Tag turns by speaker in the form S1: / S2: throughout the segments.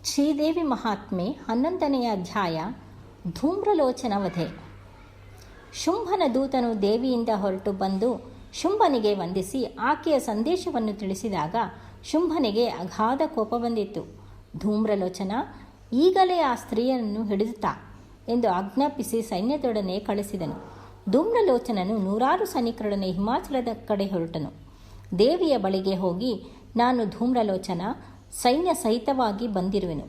S1: ಶ್ರೀದೇವಿ ಮಹಾತ್ಮೆ 11ನೇ ಅಧ್ಯಾಯ. ಧೂಮ್ರಲೋಚನ ವಧೆ. ಶುಂಭನ ದೂತನು ದೇವಿಯಿಂದ ಹೊರಟು ಬಂದು ಶುಂಭನಿಗೆ ವಂದಿಸಿ ಆಕೆಯ ಸಂದೇಶವನ್ನು ತಿಳಿಸಿದಾಗ ಶುಂಭನಿಗೆ ಅಗಾಧ ಕೋಪ ಬಂದಿತ್ತು. ಧೂಮ್ರಲೋಚನ, ಈಗಲೇ ಆ ಸ್ತ್ರೀಯನ್ನು ಹಿಡಿದುತ್ತಾ ಎಂದು ಆಜ್ಞಾಪಿಸಿ ಸೈನ್ಯದೊಡನೆ ಕಳಿಸಿದನು. ಧೂಮ್ರಲೋಚನನು 100 ಸೈನಿಕರೊಡನೆ ಹಿಮಾಚಲದ ಕಡೆ ಹೊರಟನು. ದೇವಿಯ ಬಳಿಗೆ ಹೋಗಿ, ನಾನು ಧೂಮ್ರಲೋಚನ, ಸೈನ್ಯ ಸಹಿತವಾಗಿ ಬಂದಿರುವೆನು.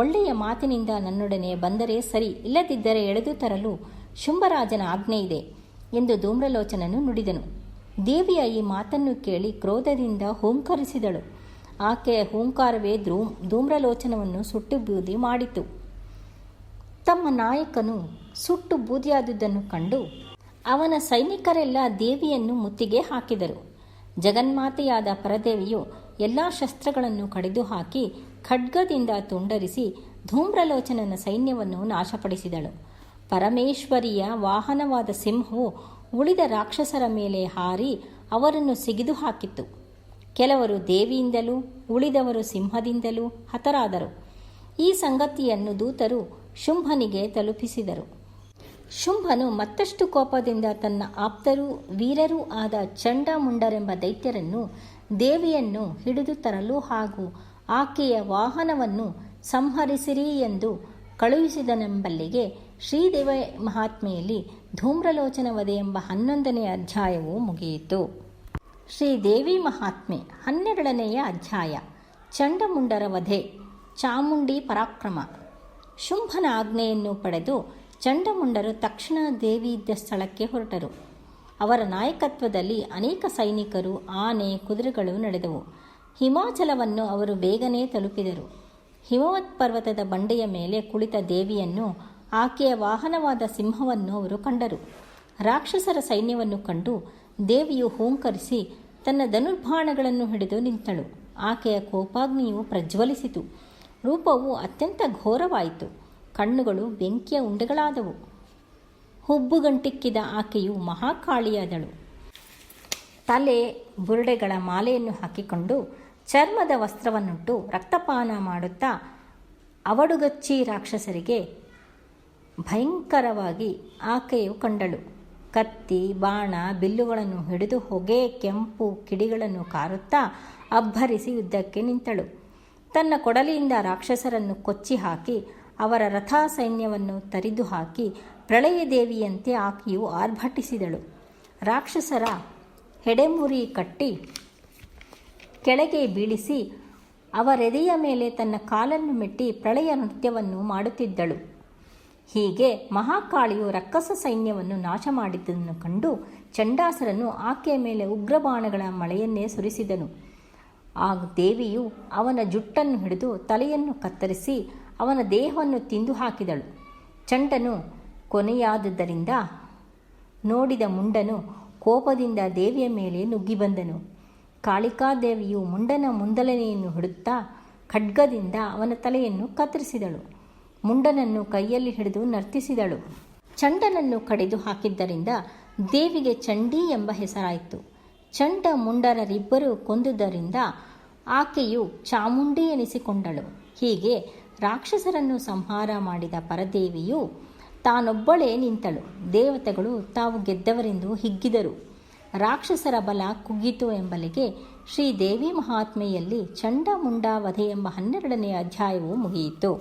S1: ಒಳ್ಳೆಯ ಮಾತಿನಿಂದ ನನ್ನೊಡನೆ ಬಂದರೆ ಸರಿ, ಇಲ್ಲದಿದ್ದರೆ ಎಳೆದು ತರಲು ಶುಂಭರಾಜನ ಆಜ್ಞೆ ಇದೆ ಎಂದು ಧೂಮ್ರಲೋಚನನು ನುಡಿದನು. ದೇವಿಯ ಈ ಮಾತನ್ನು ಕೇಳಿ ಕ್ರೋಧದಿಂದ ಹೂಂಕರಿಸಿದಳು. ಆಕೆಯ ಹೂಂಕಾರವೇ ಧೂಮ್ರಲೋಚನವನ್ನು ಸುಟ್ಟು ಬೂದಿ ಮಾಡಿತು. ತಮ್ಮ ನಾಯಕನು ಸುಟ್ಟು ಬೂದಿಯಾದುದನ್ನು ಕಂಡು ಅವನ ಸೈನಿಕರೆಲ್ಲ ದೇವಿಯನ್ನು ಮುತ್ತಿಗೆ ಹಾಕಿದರು. ಜಗನ್ಮಾತೆಯಾದ ಪರದೇವಿಯು ಎಲ್ಲ ಶಸ್ತ್ರಗಳನ್ನು ಕಡಿದು ಹಾಕಿ ಖಡ್ಗದಿಂದ ತುಂಡರಿಸಿ ಧೂಮ್ರಲೋಚನನ ಸೈನ್ಯವನ್ನು ನಾಶಪಡಿಸಿದಳು. ಪರಮೇಶ್ವರಿಯ ವಾಹನವಾದ ಸಿಂಹವು ಉಳಿದ ರಾಕ್ಷಸರ ಮೇಲೆ ಹಾರಿ ಅವರನ್ನು ಸಿಗಿದು ಹಾಕಿತ್ತು. ಕೆಲವರು ದೇವಿಯಿಂದಲೂ ಉಳಿದವರು ಸಿಂಹದಿಂದಲೂ ಹತರಾದರು. ಈ ಸಂಗತಿಯನ್ನು ದೂತರು ಶುಂಭನಿಗೆ ತಲುಪಿಸಿದರು. ಶುಂಭನು ಮತ್ತಷ್ಟು ಕೋಪದಿಂದ ತನ್ನ ಆಪ್ತರೂ ವೀರರೂ ಆದ ಚಂಡಮುಂಡರೆಂಬ ದೈತ್ಯರನ್ನು ದೇವಿಯನ್ನು ಹಿಡಿದು ತರಲು ಹಾಗೂ ಆಕೆಯ ವಾಹನವನ್ನು ಸಂಹರಿಸಿರಿ ಎಂದು ಕಳುಹಿಸಿದನೆಂಬಲ್ಲಿಗೆ ಶ್ರೀದೇವಿ ಮಹಾತ್ಮೆಯಲ್ಲಿ ಧೂಮ್ರಲೋಚನ ವಧೆ ಎಂಬ 11ನೇ ಅಧ್ಯಾಯವು ಮುಗಿಯಿತು. ಶ್ರೀದೇವಿ ಮಹಾತ್ಮೆ 12ನೆಯ ಅಧ್ಯಾಯ. ಚಂಡಮುಂಡರ ವಧೆ. ಚಾಮುಂಡಿ ಪರಾಕ್ರಮ. ಶುಂಭನ ಆಜ್ಞೆಯನ್ನು ಪಡೆದು ಚಂಡಮುಂಡರು ತಕ್ಷಣ ದೇವಿ ಇದ್ದ ಸ್ಥಳಕ್ಕೆ ಹೊರಟರು. ಅವರ ನಾಯಕತ್ವದಲ್ಲಿ ಅನೇಕ ಸೈನಿಕರು, ಆನೆ, ಕುದುರೆಗಳು ನಡೆದವು. ಹಿಮಾಚಲವನ್ನು ಅವರು ಬೇಗನೆ ತಲುಪಿದರು. ಹಿಮವತ್ ಪರ್ವತದ ಬಂಡೆಯ ಮೇಲೆ ಕುಳಿತ ದೇವಿಯನ್ನು, ಆಕೆಯ ವಾಹನವಾದ ಸಿಂಹವನ್ನು ಅವರು ಕಂಡರು. ರಾಕ್ಷಸರ ಸೈನ್ಯವನ್ನು ಕಂಡು ದೇವಿಯು ಹೂಂಕರಿಸಿ ತನ್ನ ಧನುರ್ಬಾಣಗಳನ್ನು ಹಿಡಿದು ನಿಂತಳು. ಆಕೆಯ ಕೋಪಾಗ್ನಿಯು ಪ್ರಜ್ವಲಿಸಿತು. ರೂಪವು ಅತ್ಯಂತ ಘೋರವಾಯಿತು. ಕಣ್ಣುಗಳು ಬೆಂಕಿಯ ಉಂಡೆಗಳಾದವು. ಹುಬ್ಬುಗಂಟಿಕ್ಕಿದ ಆಕೆಯು ಮಹಾಕಾಳಿಯಾದಳು. ತಲೆ ಬುರುಡೆಗಳ ಮಾಲೆಯನ್ನು ಹಾಕಿಕೊಂಡು ಚರ್ಮದ ವಸ್ತ್ರವನ್ನುಟ್ಟು ರಕ್ತಪಾನ ಮಾಡುತ್ತಾ ಅವಡುಗಚ್ಚಿ ರಾಕ್ಷಸರಿಗೆ ಭಯಂಕರವಾಗಿ ಆಕೆಯು ಕಂಡಳು. ಕತ್ತಿ, ಬಾಣ, ಬಿಲ್ಲುಗಳನ್ನು ಹಿಡಿದು ಹೊಗೆ, ಕೆಂಪು ಕಿಡಿಗಳನ್ನು ಕಾರುತ್ತಾ ಅಬ್ಬರಿಸಿ ಯುದ್ಧಕ್ಕೆ ನಿಂತಳು. ತನ್ನ ಕೊಡಲಿಯಿಂದ ರಾಕ್ಷಸರನ್ನು ಕೊಚ್ಚಿ ಹಾಕಿ ಅವರ ರಥ ಸೈನ್ಯವನ್ನು ತರಿದು ಹಾಕಿ ಪ್ರಳಯ ದೇವಿಯಂತೆ ಆಕೆಯು ಆರ್ಭಟಿಸಿದಳು. ರಾಕ್ಷಸರ ಹೆಡೆಮುರಿ ಕಟ್ಟಿ ಕೆಳಗೆ ಬೀಳಿಸಿ ಅವರೆದೆಯ ಮೇಲೆ ತನ್ನ ಕಾಲನ್ನು ಮೆಟ್ಟಿ ಪ್ರಳಯ ನೃತ್ಯವನ್ನು ಮಾಡುತ್ತಿದ್ದಳು. ಹೀಗೆ ಮಹಾಕಾಳಿಯು ರಕ್ಕಸ ಸೈನ್ಯವನ್ನು ನಾಶ ಮಾಡಿದ್ದನ್ನು ಕಂಡು ಚಂಡಾಸುರನು ಆಕೆಯ ಮೇಲೆ ಉಗ್ರಬಾಣಗಳ ಮಳೆಯನ್ನೇ ಸುರಿಸಿದನು. ಆ ದೇವಿಯು ಅವನ ಜುಟ್ಟನ್ನು ಹಿಡಿದು ತಲೆಯನ್ನು ಕತ್ತರಿಸಿ ಅವನ ದೇಹವನ್ನು ತಿಂದು ಹಾಕಿದಳು. ಚಂಡನು ಕೊನೆಯಾದುದರಿಂದ ನೋಡಿದ ಮುಂಡನು ಕೋಪದಿಂದ ದೇವಿಯ ಮೇಲೆ ನುಗ್ಗಿ ಬಂದನು. ಕಾಳಿಕಾದೇವಿಯು ಮುಂಡನ ಮುಂದಲನೆಯನ್ನು ಹಿಡುತ್ತಾ ಖಡ್ಗದಿಂದ ಅವನ ತಲೆಯನ್ನು ಕತ್ತರಿಸಿದಳು. ಮುಂಡನನ್ನು ಕೈಯಲ್ಲಿ ಹಿಡಿದು ನರ್ತಿಸಿದಳು. ಚಂಡನನ್ನು ಕಡಿದು ಹಾಕಿದ್ದರಿಂದ ದೇವಿಗೆ ಚಂಡಿ ಎಂಬ ಹೆಸರಾಯಿತು. ಚಂಡ ಮುಂಡರರಿಬ್ಬರು ಕೊಂದುದರಿಂದ ಆಕೆಯು ಚಾಮುಂಡಿ ಎನಿಸಿಕೊಂಡಳು. ಹೀಗೆ ರಾಕ್ಷಸರನ್ನು ಸಂಹಾರ ಮಾಡಿದ ಪರದೇವಿಯು ತಾನೊಬ್ಬಳೇ ನಿಂತಳು. ದೇವತೆಗಳು ತಾವು ಗೆದ್ದವರೆಂದು ಹಿಗ್ಗಿದರು. ರಾಕ್ಷಸರ ಬಲ ಕುಗ್ಗಿತು ಎಂಬಲ್ಲಿಗೆ ಶ್ರೀದೇವಿ ಮಹಾತ್ಮೆಯಲ್ಲಿ ಚಂಡಮುಂಡ ವಧೆ ಎಂಬ 12ನೇ ಅಧ್ಯಾಯವು ಮುಗಿಯಿತು.